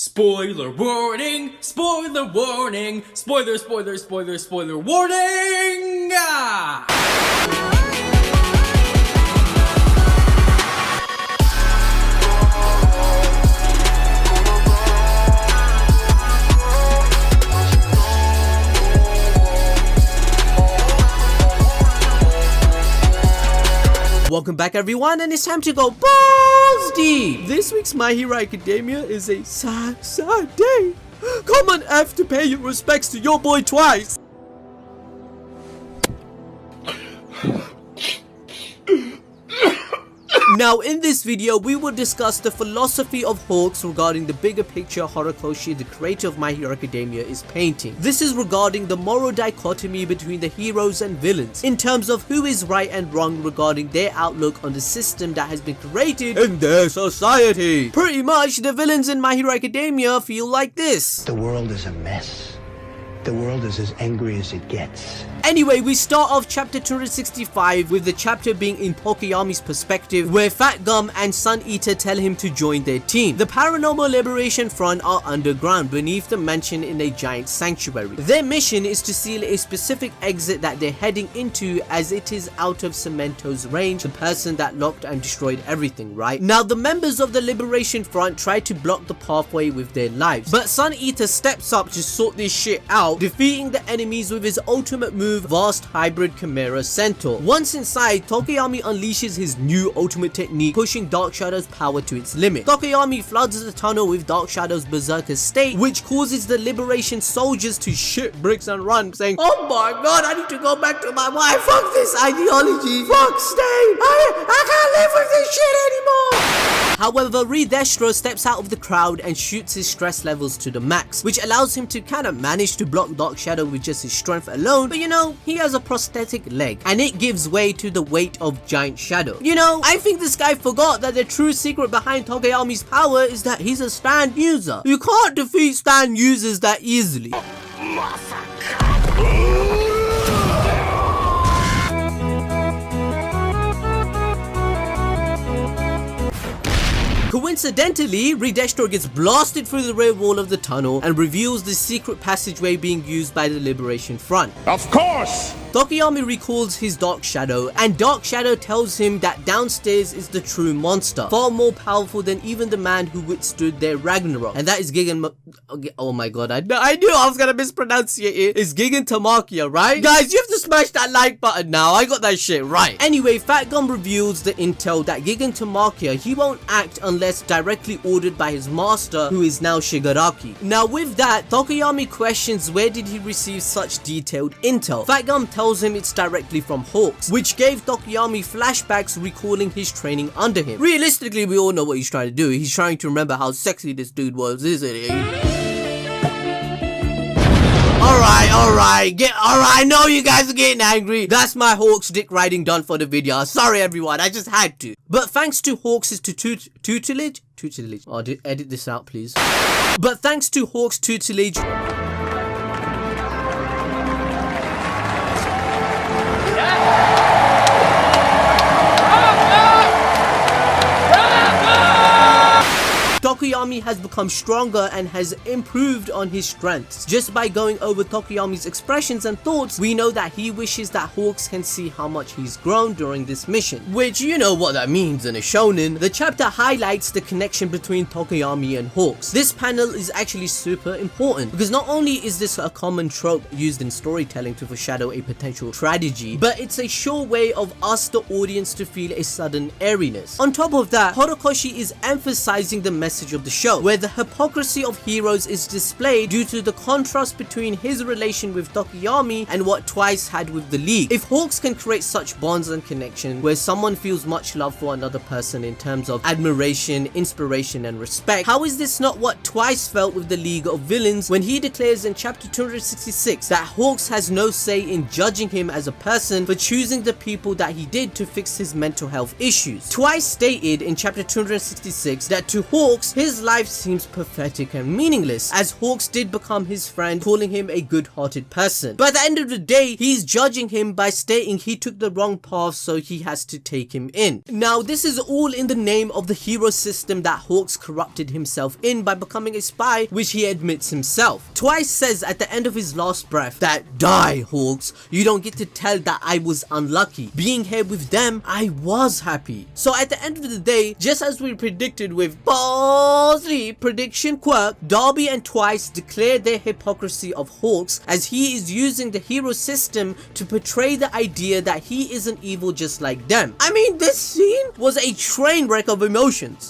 Spoiler warning! Spoiler warning! Spoiler, spoiler, spoiler, spoiler warning! Welcome back everyone, and it's time to go balls deep! This week's My Hero Academia is a sad day. Come on F to pay your respects to your boy twice! Now in this video we will discuss the philosophy of Hawks regarding the bigger picture Horikoshi, the creator of My Hero Academia, is painting. This is regarding the moral dichotomy between the heroes and villains, in terms of who is right and wrong regarding their outlook on the system that has been created in their society. Pretty much the villains in My Hero Academia feel like this. The world is a mess. The world is as angry as it gets. Anyway, we start off chapter 265 with the chapter being in Tokiyami's perspective, where Fat Gum and Sun Eater tell him to join their team. The Paranormal Liberation Front are underground beneath the mansion in a giant sanctuary. Their mission is to seal a specific exit that they're heading into, as it is out of Cemento's range, the person that locked and destroyed everything, right? Now the members of the Liberation Front try to block the pathway with their lives, but Sun Eater steps up to sort this shit out, defeating the enemies with his ultimate move, Vast Hybrid Chimera Centaur. Once inside, Tokiyami unleashes his new ultimate technique, pushing Dark Shadow's power to its limit. Tokiyami floods the tunnel with Dark Shadow's berserker state, which causes the Liberation soldiers to shit bricks and run, saying, "Oh my god, I need to go back to my wife. Fuck this ideology. Fuck stay. I can't live with this shit anymore." However, Destro steps out of the crowd and shoots his stress levels to the max, which allows him to kind of manage to block Dark Shadow with just his strength alone. But you know, he has a prosthetic leg, and it gives way to the weight of Giant Shadow. You know, I think this guy forgot that the true secret behind Tokiyami's power is that he's a stand user. You can't defeat stand users that easily. Coincidentally, Destro gets blasted through the rear wall of the tunnel and reveals the secret passageway being used by the Liberation Front. Of course! Tokiyami recalls his Dark Shadow, and Dark Shadow tells him that downstairs is the true monster, far more powerful than even the man who withstood their Ragnarok, and that is oh my god, I knew I was gonna mispronounce it. It's Gigantomachia, right? Guys, you have to smash that like button now. I got that shit right. Anyway, Fat Gum reveals the intel that Gigantomachia, he won't act unless directly ordered by his master, who is now Shigaraki. Now with that, Tokiyami questions where did he receive such detailed intel. Fat Gum tells him it's directly from Hawks, which gave Tokiyami flashbacks recalling his training under him. Realistically, we all know what he's trying to do. He's trying to remember how sexy this dude was, isn't he? Alright, I know you guys are getting angry. That's my Hawks dick riding done for the video. Sorry everyone, I just had to. But thanks to Hawks' tutelage, oh, edit this out please. But thanks to Hawks' tutelage, Tokiyami has become stronger and has improved on his strengths. Just by going over Tokiyami's expressions and thoughts, we know that he wishes that Hawks can see how much he's grown during this mission. Which, you know what that means in a shonen. The chapter highlights the connection between Tokiyami and Hawks. This panel is actually super important, because not only is this a common trope used in storytelling to foreshadow a potential tragedy, but it's a sure way of us, the audience, to feel a sudden airiness. On top of that, Horikoshi is emphasizing the message of the show, where the hypocrisy of heroes is displayed due to the contrast between his relation with Tokiyami and what Twice had with the League. If Hawks can create such bonds and connection where someone feels much love for another person in terms of admiration, inspiration and respect, how is this not what Twice felt with the League of Villains when he declares in chapter 266 that Hawks has no say in judging him as a person for choosing the people that he did to fix his mental health issues. Twice stated in chapter 266 that to Hawks, his life seems pathetic and meaningless, as Hawks did become his friend, calling him a good-hearted person. But at the end of the day, he's judging him by stating he took the wrong path, so he has to take him in. Now, this is all in the name of the hero system that Hawks corrupted himself in by becoming a spy, which he admits himself. Twice says at the end of his last breath that, "Die, Hawks, you don't get to tell that I was unlucky. Being here with them, I was happy." So at the end of the day, just as we predicted with Bosley prediction quirk, Dabi and Twice declared their hypocrisy of Hawks, as he is using the hero system to portray the idea that he isn't evil just like them. I mean, this scene was a train wreck of emotions.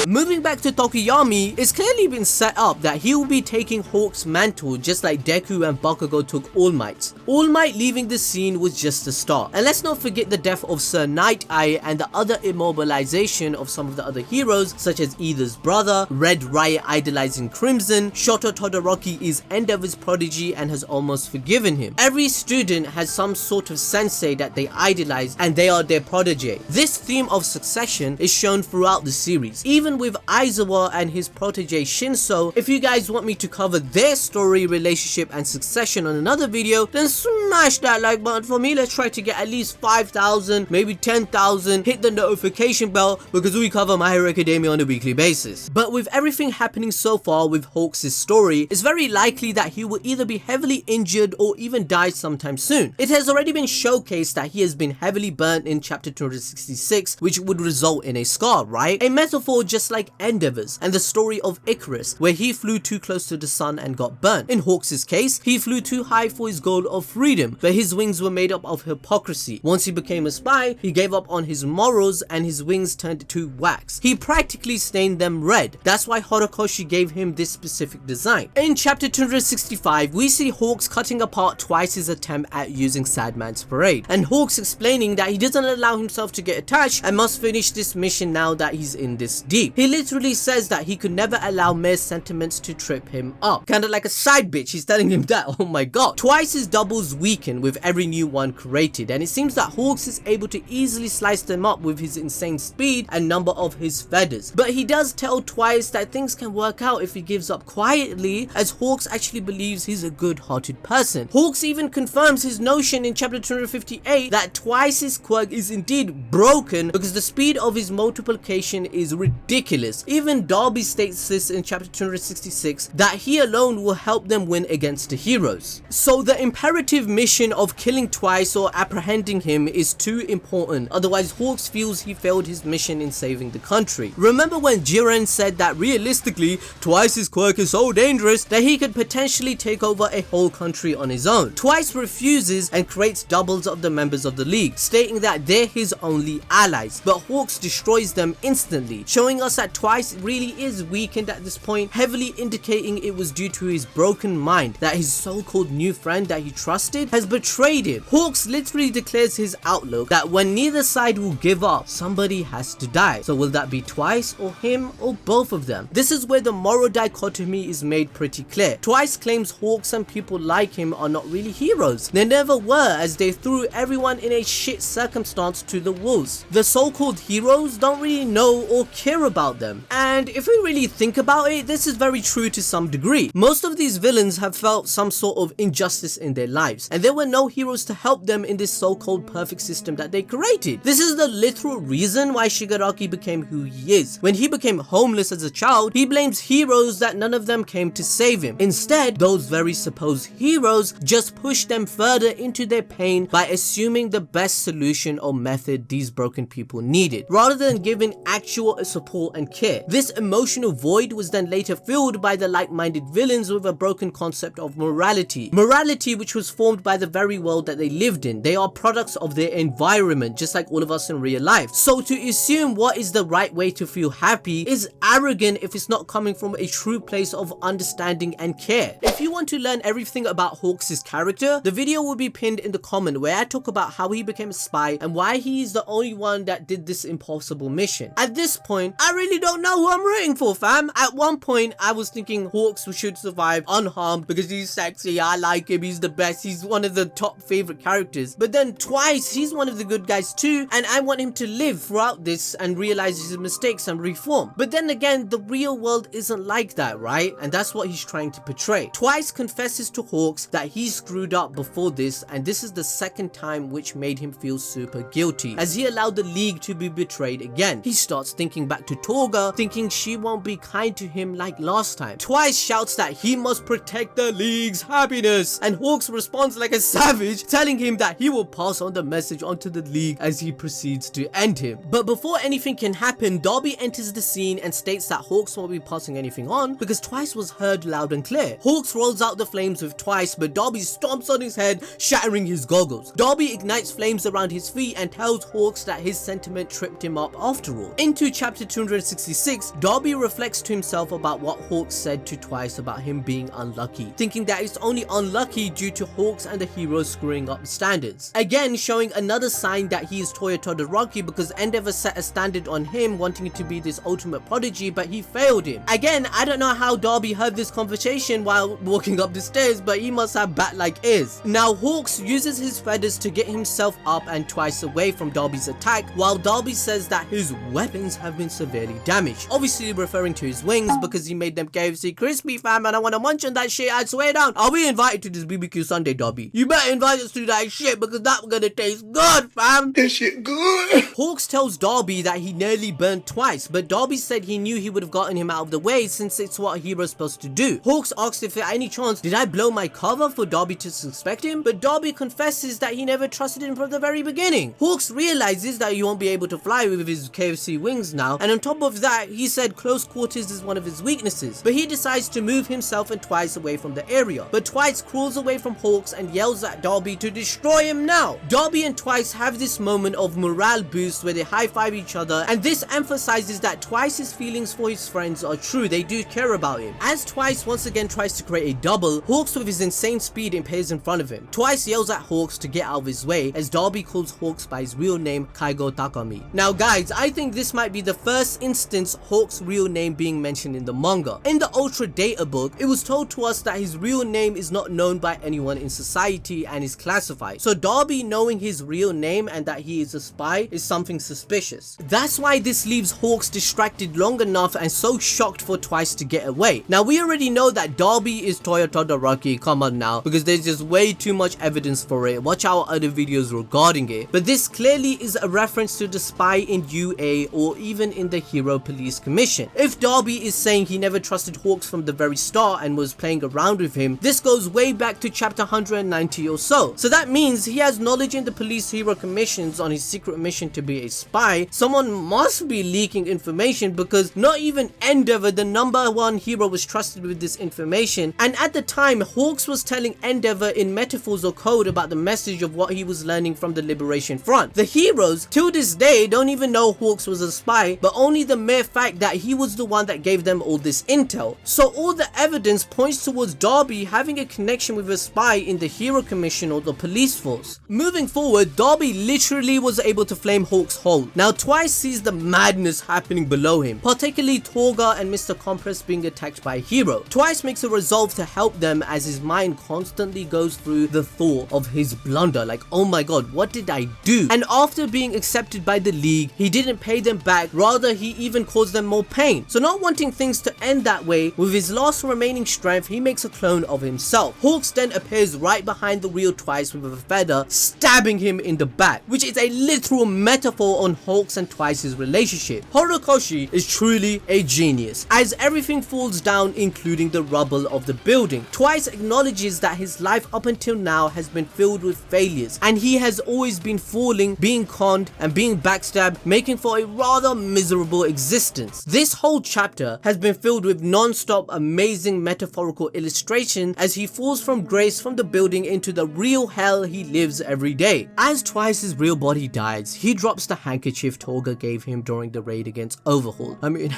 Moving back to Tokuyami, it's clearly been set up that he will be taking Hawk's mantle just like Deku and Bakugo took All Might's. All Might leaving the scene was just the start. And let's not forget the death of Sir Night Eye and the other immobilization of some of the other heroes, such as Either's brother, Red Riot idolizing Crimson, Shoto Todoroki is Endeavor's prodigy and has almost forgiven him. Every student has some sort of sensei that they idolize and they are their protege. This theme of succession is shown throughout the series, even with Aizawa and his protege Shinso. If you guys want me to cover their story, relationship and succession on another video, then smash that like button for me. Let's try to get at least 5,000, maybe 10,000. Hit the notification bell because we cover My Hero Academia on a weekly basis. But with everything happening so far with Hawks' story, it's very likely that he will either be heavily injured or even die sometime soon. It has already been showcased that he has been heavily burnt in chapter 266, which would result in a scar, right? A metaphor just like Endeavor's and the story of Icarus, where he flew too close to the sun and got burnt. In Hawks' case, he flew too high for his goal of freedom, but his wings were made up of hypocrisy. Once he became a spy, he gave up on his morals and his wings turned to wax. He practically stained them red. That's why Horikoshi gave him this specific design. In chapter 265, we see Hawks cutting apart Twice's attempt at using Sadman's parade, and Hawks explaining that he doesn't allow himself to get attached and must finish this mission now that he's in this deep. He literally says that he could never allow mere sentiments to trip him up. Kinda like a side bitch, he's telling him that. Oh my god. Twice's doubles weaken with every new one created, and it seems that Hawks is able to easily slice them up with his insane speed and number of his feathers. But he does tell Twice that things can work out if he gives up quietly, as Hawks actually believes he's a good-hearted person. Hawks even confirms his notion in chapter 258 that Twice's quirk is indeed broken because the speed of his multiplication is ridiculous. Even Dabi states this in chapter 266 that he alone will help them win against the heroes. So the imperative mission of killing Twice or apprehending him is too important, otherwise Hawks feels he failed his mission in saving the country. Remember when Jiren said that realistically Twice's quirk is so dangerous that he could potentially take over a whole country on his own. Twice refuses and creates doubles of the members of the league, stating that they're his only allies, but Hawks destroys them instantly, showing us that Twice really is weakened at this point, heavily indicating it was due to his broken mind that his so-called new friend that he trusted has betrayed him. Hawks literally declares his outlook that when neither side will give up, somebody has to die. So will that be Twice or him or both of them? This is where the moral dichotomy is made pretty clear. Twice claims Hawks and people like him are not really heroes. They never were, as they threw everyone in a shit circumstance to the wolves. The so-called heroes don't really know or care about them. And if we really think about it, this is very true to some degree. Most of these villains have felt some sort of injustice in their lives, and there were no heroes to help them in this so-called perfect system that they created. This is the literal reason why Shigaraki became who he is. When he became homeless as a child, he blames heroes that none of them came to save him. Instead, those very supposed heroes just pushed them further into their pain by assuming the best solution or method these broken people needed, rather than giving actual support and care. This emotional void was then later filled by the like-minded villains with a broken concept of morality. Morality which was formed by the very world that they lived in. They are products of their environment, just like all of us in real life. So to assume what is the right way to feel happy is arrogant if it's not coming from a true place of understanding and care. If you want to learn everything about Hawks' character, the video will be pinned in the comment where I talk about how he became a spy and why he is the only one that did this impossible mission. At this point, I really don't know who I'm rooting for, fam. At one point, I was thinking Hawks should survive unharmed because he's sexy, I like him, he's the best, Twice, he's one of the top favorite characters. But then Twice, he's one of the good guys too, and I want him to live throughout this and realize his mistakes and reform. But then again, the real world isn't like that, right? And that's what he's trying to portray. Twice confesses to Hawks that he screwed up before this, and this is the second time, which made him feel super guilty, as he allowed the League to be betrayed again. He starts thinking back to Toga, thinking she won't be kind to him like last time. Twice shouts that he must protect the League's happiness, and Hawks responds like a savage, telling him that he will pass on the message onto the League as he proceeds to end him. But before anything can happen, Dabi enters the scene and states that Hawks won't be passing anything on because Twice was heard loud and clear. Hawks rolls out the flames with Twice, but Dabi stomps on his head, shattering his goggles. Dabi ignites flames around his feet and tells Hawks that his sentiment tripped him up after all. Into chapter 266, Dabi reflects to himself about what Hawks said to Twice about him being unlucky, thinking that it's only unlucky due to Hawks and the heroes screwing up standards. Again, showing another sign that he is Touya Todoroki because Endeavor set a standard on him, wanting it to be this ultimate prodigy, but he failed him. Again, I don't know how Dabi heard this conversation while walking up the stairs, but he must have bat-like ears. Now Hawks uses his feathers to get himself up and Twice away from Dabi's attack, while Dabi says that his weapons have been severely damaged, obviously referring to his wings because he made them KFC crispy, fam, and I want to munch on that shit. I swear down. Are we invited to this BBQ Sunday, Dabi? You better invite us to that shit because that's gonna taste good, fam. This shit good. Hawks tells Dabi that he nearly burned Twice, but Dabi said he knew he would have gotten him out of the way since it's what a hero's supposed to do. Hawks asks if at any chance did I blow my cover for Dabi to suspect him, but Dabi confesses that he never trusted him from the very beginning. Hawks realizes that he won't be able to fly with his KFC wings now, and on top of that, he said close quarters is one of his weaknesses, but he decides to move himself and Twice away from the area. But Twice crawls away from Hawks and yells at Dabi to destroy him now. Dabi and Twice have this moment of morale boost where they high-five each other, and this emphasizes that Twice's feelings for his friends are true. They do care about him. As Twice once again tries to create a double, Hawks with his insane speed appears in front of him. Twice yells at Hawks to get out of his way as Dabi calls Hawks by his real name, Kaigo Takami. Now guys, I think this might be the first instance Hawks' real name being mentioned in the manga. In the Ultra Data book, it was told to us that his real name is not known by anyone in society and is classified. So Dabi knowing his real name and that he is a spy is something suspicious. That's why this leaves Hawks distracted long enough and so shocked for Twice to get away. Now we already know that Dabi is Touya Todoroki, come on now, because there's just way too much evidence for it. Watch our other videos regarding it. But this clearly is a reference to the spy in UA or even in the Hero Police Commission. If Dabi is saying he never trusted Hawks from the very start and was playing around with him, this goes way back to chapter 190 or so. So that means he has knowledge in the police hero commissions on his secret mission to be a spy. Someone must be leaking information because not even Endeavor, the #1 hero, was trusted with this information. And at the time, Hawks was telling Endeavor in metaphors or code about the message of what he was learning from the Liberation Front. The heroes, till this day, don't even know Hawks was a spy, but only the mere fact that he was the one that gave them all this intel. So all the evidence points towards Dabi having a connection with a spy in the Hero Commission or the police force. Moving forward, Dabi literally was able to flame Hawks whole. Now Twice sees the madness happening below him, particularly Toga and Mr. Compress being attacked by a hero. Twice makes a resolve to help them as his mind constantly goes through the thought of his blunder, like, oh my god, what did I do? And after being accepted by the League, he didn't pay them back, rather he even caused them more pain. So not wanting things to end that way, with his last remaining strength, he makes a clone of himself. Hawks then appears right behind the real Twice with a feather, stabbing him in the back, which is a literal metaphor on Hawks and Twice's relationship. Horikoshi is truly a genius, as everything falls down including the rubble of the building. Twice acknowledges that his life up until now has been filled with failures, and he has always been falling, being conned, and being backstabbed, making for a rather miserable existence. This whole chapter has been filled with non-stop amazing metaphorical illustration as he falls from grace from the building into the real hell he lives every day. As Twice's real body dies, he drops the handkerchief Toga gave him during the raid against Overhaul. I mean,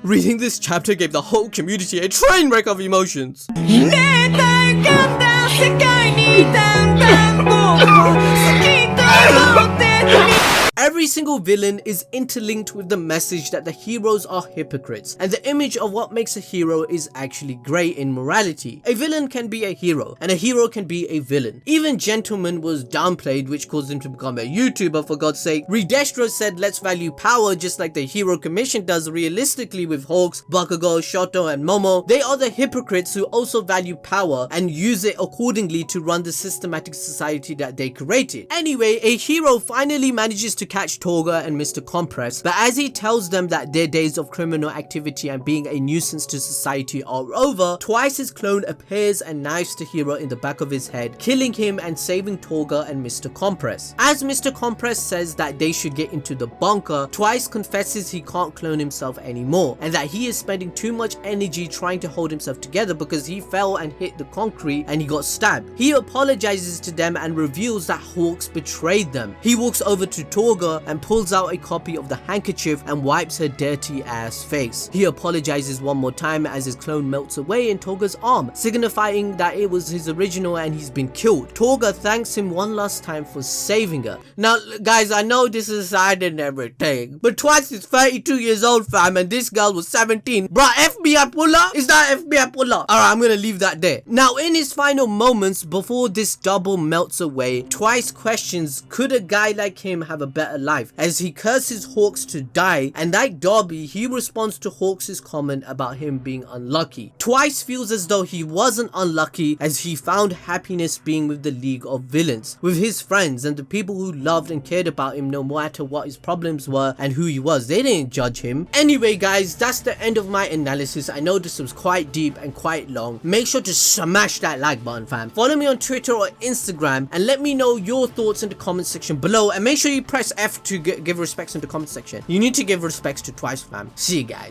reading this chapter gave the whole community a train wreck of emotions. Every single villain is interlinked with the message that the heroes are hypocrites, and the image of what makes a hero is actually grey in morality. A villain can be a hero, and a hero can be a villain. Even Gentleman was downplayed, which caused him to become a YouTuber, for God's sake. Redestro said let's value power just like the Hero Commission does realistically with Hawks, Bakugo, Shoto and Momo. They are the hypocrites who also value power and use it accordingly to run the systematic society that they created. Anyway, a hero finally manages to catch Toga and Mr. Compress, but as he tells them that their days of criminal activity and being a nuisance to society are over, twice his clone appears and knives the hero in the back of his head, killing him and saving Toga and Mr. Compress. As Mr. Compress says that they should get into the bunker, Twice confesses he can't clone himself anymore and that he is spending too much energy trying to hold himself together because he fell and hit the concrete and he got stabbed. He apologizes to them and reveals that Hawks betrayed them. He walks over to Toga and pulls out a copy of the handkerchief and wipes her dirty ass face. He apologizes one more time as his clone melts away in Toga's arm, signifying that it was his original and he's been killed. Toga thanks him one last time for saving her. Now guys, I know this is sad and everything, but Twice is 32 years old, fam, and this girl was 17. Bruh, FBI puller? Is that FBI puller? Alright, I'm gonna leave that there. Now, in his final moments before this double melts away, Twice questions, could a guy like him have a better life? As he curses Hawks to die, and like Dabi, he responds to Hawks' comment about him being unlucky. Twice feels as though he wasn't unlucky as he found happiness being with the League of Villains, with his friends and the people who loved and cared about him no matter what his problems were and who he was. They didn't judge him. Anyway guys, that's the end of my analysis. I know this was quite deep and quite long. Make sure to smash that like button, fam. Follow me on Twitter or Instagram and let me know your thoughts in the comment section below, and make sure you press F to give respects in the comment section. You need to give respects to Twice, fam. See you guys.